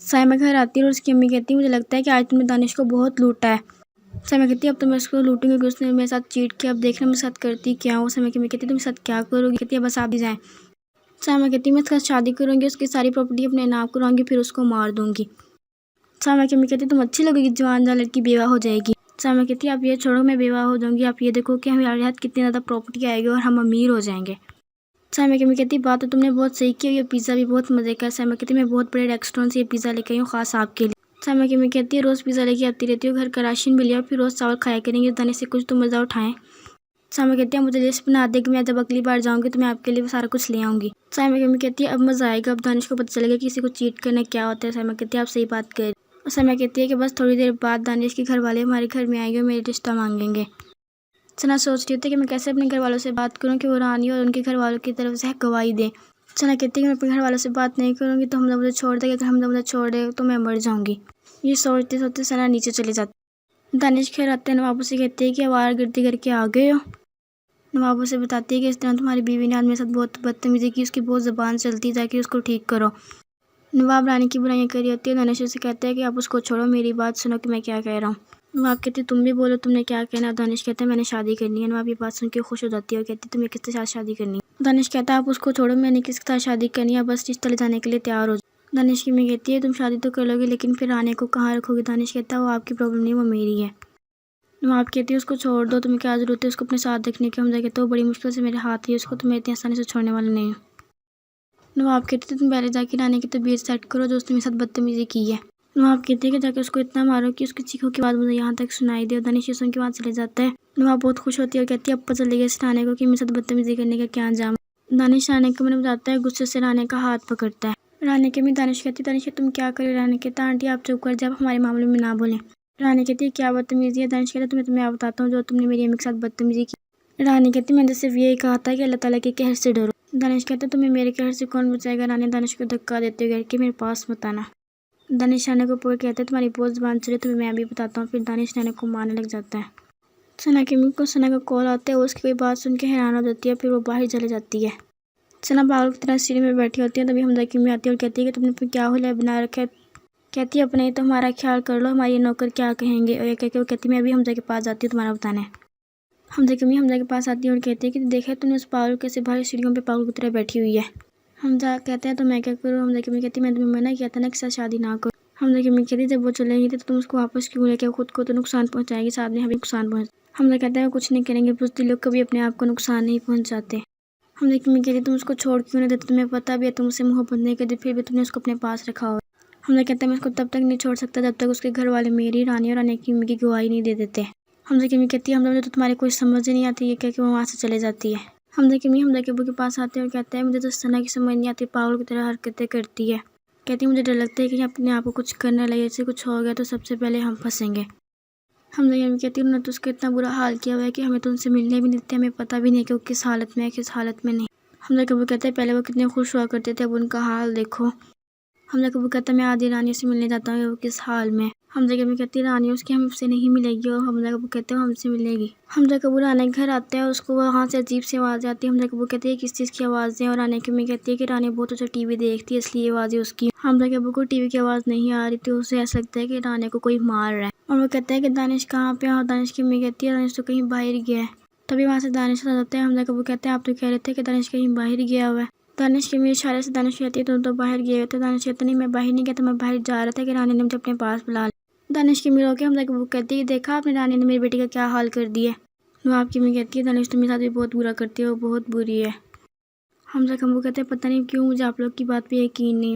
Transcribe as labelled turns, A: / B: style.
A: साइमा घर आती है और उसकी अम्मी कहती है मुझे लगता है कि आज तुमने दानिश को बहुत लूटा है। साइमा कहती है अब तो मैं उसको लूटूंगी क्योंकि उसने मेरे साथ चीट किया, अब देखना मेरे साथ करती क्या हो। साइमा की अम्मी कहती है तुम साथ क्या करोगी? कहती है बस आप भी जाएं। साइमा कहती है मैं इसके साथ शादी करूंगी, उसकी सारी प्रॉपर्टी अपने नाम कराऊंगी, फिर उसको मार दूंगी। साइमा की अम्मी कहती है तुम अच्छी लगेगी, जवान जहाँ लड़की बेवा हो जाएगी। साइमा कहती है आप ये छोड़ो, मैं बेवा हो जाऊंगी, आप ये देखो कि हमारे हाथ कितनी ज़्यादा प्रॉपर्टी आएगी और हम अमीर हो जाएंगे। साइमा की अम्मी कहती बात तो तुमने बहुत सही की, ये पिज़्ज़ा भी बहुत मज़े का है। साइमा कहती मैं बहुत बड़े रेस्टोरेंट से ये पिज़्ज़ा लेके आई हूँ खास आपके लिए। साइमा की अम्मी कहती है रोज़ पिज़्ज़ा लेके आती रहती हो, घर का राशन भी लिया, फिर रोज़ चावल खाया करेंगे, दानिश से कुछ तो मज़ा उठाएं। साइमा कहती है मुझे लिस्ट बना दे कि मैं जब अगली बार जाऊंगी तो मैं आपके लिए सारा कुछ ले आऊंगी। साइमा की अम्मी कहती है अब मज़ा आएगा, अब दानिश को पता चलेगा कि किसी को चीट करना क्या होता है। साइमा कहती है आप सही बात कर। साइमा कहती है कि बस थोड़ी देर बाद दानिश के घर वाले हमारे घर में आएंगे और मेरी रिश्ता मांगेंगे। सना सोच रही होती है कि मैं कैसे अपने घर वालों से बात करूं कि वो रानी और उनके घर वालों की तरफ से गवाही दें। सना कहती है कि मैं अपने घर वालों से बात नहीं करूंगी तो हमजा मुझे छोड़ देगा, अगर हमजा मुझे छोड़ देगा तो मैं मर जाऊंगी। ये सोचते सोचते सना नीचे चली जाती। दानिश घर आते हैं नवाबों से कहते हैं कि आवारगर्दी करके आ गए हो। नवाबों से बताती है कि इस तरह तुम्हारी बीवी ने आज मेरे साथ बहुत बदतमीजी की, उसकी बहुत ज़बान चलती, जाके उसको ठीक करो। नवाब रानी की बुराइयां करी होती है। दानिश से कहता है कि आप उसको छोड़ो, मेरी बात सुनो कि मैं क्या कह रहा हूँ। नवाब कहती तुम भी बोलो तुमने क्या कहना। दानिश कहता है मैंने शादी करनी है। नवाब ये बात सुन के खुश हो जाती है और कहती तुम्हें किसके साथ शादी करनी है। दानिश कहता है आप उसको छोड़ो, मैंने किसके साथ शादी करनी है, बस रिश्ता ले जाने के लिए तैयार हो। दानिश की मैं कहती है तुम शादी तो कर लोगे लेकिन फिर रानी को कहाँ रखोगे। दानिश कहता है वो आपकी प्रॉब्लम नहीं, वो मेरी है। नवाब कहती है उसको छोड़ दो, तुम्हें क्या जरूरत है उसको अपने साथ रखने की। हमजा कहता है वो बड़ी मुश्किल से मेरे हाथ ही उसको, तो मैं इतनी आसानी से छोड़ने वाला नहीं हूँ। नवाब कहते तुम पहले जाके रानी की तबीयत सेट करो जो उसने मेरे साथ बदतमीजी की है। नवाब कहते हैं कि जाके उसको इतना मारो कि उसकी चीखों की आवाज़ मुझे यहाँ तक सुनाई दे। दानिश सुन के वहाँ चले जाता है। नवाब बहुत खुश होती है और कहती है अब पता चलेगा इस रानी को कि मेरे साथ बदतमीजी करने का क्या अंजाम। दानिश रानी को मैंने बताता है, गुस्से से रानी का हाथ पकड़ता है। रानी के मैं दानिश कहती है दानिश तुम क्या करे। रानी कहता आंटी आप चुप कर जाओ, हमारे मामले में ना बोलें। रानी कहती है क्या बदतमीजी है। दानिश कहता तुम्हें बताता हूँ जो तुमने मेरी अम्मी के साथ बदतमीजी की। रानी कहती मैंने सिर्फ यही कहा था कि अल्लाह ताला के कहर से डरो। दानिश कहता तुम्हें मेरे कहर से कौन बचाएगा। रानी दानिश को धक्का देते हुए कि मेरे पास मत आना। दानिश रानी को पकड़ कहते तुम्हारी बहुत ज़बान चले, तुम्हें मैं भी बताता हूँ। फिर दानिश रानी को मारने लग जाता है। सना की अम्मी को सना का कॉल आता है, उसकी कोई बात सुन के हैरान हो जाती है, फिर वो बाहर चले जाती है। सना पागल की तरह सीढ़ी में बैठी होती है, तभी हमजा की अम्मी आती है और कहती है कि तुमने क्या हुलिया बना रखा है। कहती है अपने ही तो हमारा ख्याल कर लो, हमारे नौकर क्या कहेंगे। और ये कह के वो कहती मैं भी हमजा के पास जाती हूँ तुम्हारा बताने। हमजा की अम्मी हमजा के पास आती है और कहती है कि देखा तुमने उस पागल कैसे बाहर सीढ़ियों पे पागल की तरह बैठी हुई है। हमजा कहते हैं तो मैं क्या करूँ। हमजा की अम्मी कहती मैं तुम्हें मना किया था ना कि साथ शादी ना करो। हमजा की अम्मी कहती जब वो चलेंगी तो तुम उसको वापस क्यों लेके, खुद को तो नुकसान पहुँचाएगी, साथ में हमें नुकसान पहुँच। हमजा कहते हैं कुछ नहीं करेंगे, बुज़दिल लोग कभी अपने आप को नुकसान नहीं पहुँचाते। हमजा की अम्मी कहती तुम उसको छोड़ क्यों नहीं देते, तुम्हें पता भी है तुम उससे मोहब्बत नहीं करती, फिर भी तुमने उसको अपने पास रखा हो। हमजा कहता है मैं उसको तब तक नहीं छोड़ सकता जब तक उसके घर वाले मेरी रानी और रानी की अम्मी की गवाही नहीं दे देते। हमजा की अम्मी कहती है हमजा मुझे तो तुम्हारी कोई समझ ही नहीं आती, ये कह के वो वहाँ से चले जाती है। हमजा की अम्मी हमजा के अब्बू के पास आते हैं और कहता है मुझे तो सना की समझ नहीं आती, पागल की तरह हरकतें करती है। कहती है मुझे डर लगता है कि अपने आप को कुछ करने लगे, इससे कुछ हो गया तो सबसे पहले हम फंसेंगे। हमजा की अम्मी कहती है उन्होंने तो उसका इतना बुरा हाल किया हुआ है कि हमें तो उनसे मिलने भी नहीं देते, हमें पता भी नहीं कि वो किस हालत में है किस हालत में नहीं। हमजा के अब्बू कहते हैं पहले वो कितने खुश हुआ करते थे, अब उनका हाल देखो। हमजा के अब्बू कहता है मैं आधी रानी से मिलने जाता हूँ, वो किस हाल में। हमजा की अम्मी कहती है रानी उसकी हमसे नहीं मिलेगी, और हमजा के अब्बू कहते हैं हमसे मिलेगी। हमजा के अब्बू रानी के घर आते हैं, उसको वहाँ से अजीब सी आवाज़ आती है। हमजा के अब्बू कहती है किस चीज़ की आवाज़ है, और रानी की अम्मी कहती है कि रानी बहुत अच्छा टीवी देखती है इसलिए आवाज़ें उसकी। हमजा के अब्बू को टीवी की आवाज़ नहीं आ रही थी, उसे ऐसा लगता है कि रानी को कोई मार रहा है, और वो कहता है कि दानिश कहाँ पे है। और दानिश की अम्मी कहती है दानिश तो कहीं बाहर गया है। तभी वहाँ से दानिश आ जाता है। हमजा के अब्बू कहते हैं आप तो कह रहे थे कि दानिश कहीं बाहर गया हुआ है। दानिश की अम्मी इशारे से दानिश कहती है तुम तो बाहर गए हो। तो दानिश कहता नहीं मैं बाहर नहीं गया, तो मैं बाहर जा रहा था कि रानी ने मुझे अपने पास बुला लिया। दानिश की अम्मी रोके हमजा के अब्बू कहती है देखा आपने रानी ने मेरी बेटी का क्या हाल कर दिया। नवाब की अम्मी कहती है दानिश तो मेरे साथ भी बहुत बुरा करती है, वो बहुत बुरी है। हमजा के अब्बू कहते हैं पता नहीं क्यों मुझे आप लोग की बात पे यकीन नहीं।